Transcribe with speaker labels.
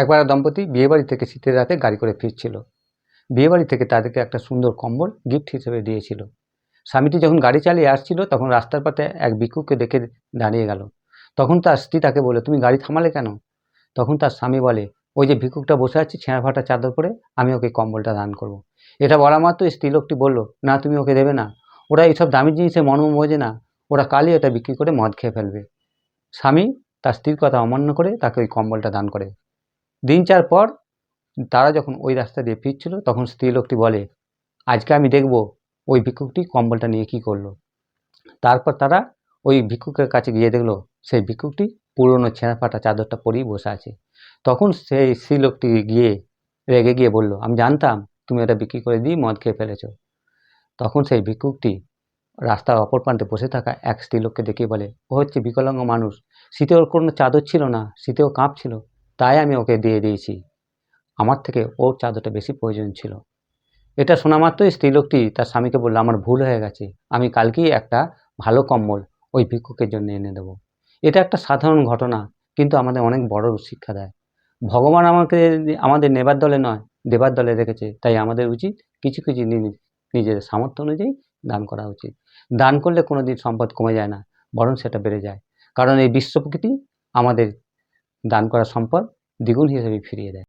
Speaker 1: একবার দম্পতি বিয়েবাড়ি থেকে শীতের রাতে গাড়ি করে ফিরছিল। বিয়েবাড়ি থেকে তাদেরকে একটা সুন্দর কম্বল গিফট হিসেবে দিয়েছিল। স্বামীটি যখন গাড়ি চালিয়ে আসছিল তখন রাস্তার পাশে এক ভিক্ষুককে দেখে দাঁড়িয়ে গেল। তখন তার স্ত্রী তাকে বলে, তুমি গাড়ি থামালে কেন? তখন তার স্বামী বলে, ওই যে ভিক্ষুকটা বসে আছে ছেঁড়া ফাটা চাদর পরে, আমি ওকে কম্বলটা দান করব। এটা বলা মাত্র স্ত্রী লোকটি বলল, না তুমি ওকে দেবে না, ওরা এইসব দামি জিনিসের মর্ম বোঝে না, ওরা কালই এটা বিক্রি করে মদ খেয়ে ফেলবে। স্বামী তার স্ত্রীর কথা অমান্য করে তাকে ওই কম্বলটা দান করে। দিন 4 পর তারা যখন ওই রাস্তা দিয়ে ফিরছিল তখন স্ত্রী লোকটি বলে, আজকে আমি দেখব ওই ভিক্ষুকটি কম্বলটা নিয়ে কী করলো। তারপর তারা ওই ভিক্ষুকের কাছে গিয়ে দেখলো সেই ভিক্ষুকটি পুরনো ছেঁড়া ফাটা চাদরটা পরেই বসে আছে। তখন সেই স্ত্রী লোকটি গিয়ে রেগে গিয়ে বলল, আমি জানতাম তুমি এটা বিক্রি করে দিয়ে মদ খেয়ে ফেলেছো। তখন সেই ভিক্ষুকটি রাস্তার অপর প্রান্তে বসে থাকা এক স্ত্রীলোককে দেখে বলে, ও হচ্ছে বিকলাঙ্গ মানুষ, শীতে ওর কোনো চাদর ছিল না, শীতেও কাঁপছিল, তাই আমি ওকে দিয়ে দিয়েছি, আমার থেকে ওর চাদরটা বেশি প্রয়োজন ছিল। এটা শোনা মাত্রই স্ত্রীলোকটি তার স্বামীকে বলল, আমার ভুল হয়ে গেছে, আমি কালকেই একটা ভালো কম্বল ওই ভিক্ষুকের জন্য এনে দেবো। এটা একটা সাধারণ ঘটনা, কিন্তু আমাদের অনেক বড় শিক্ষা দেয়। ভগবান আমাদের নেবার দলে নয়, দেবার দলে রেখেছে, তাই আমাদের উচিত কিছু কিছু জিনিস নিজের সামর্থ্য অনুযায়ী দান করা উচিত। দান করলে কোনো দিন সম্পদ কমে যায় না, বরং সেটা বেড়ে যায়, কারণ এই বিশ্ব প্রকৃতি আমাদের দান করা সম্পদ দ্বিগুণ হিসেবে ফিরিয়ে দেয়।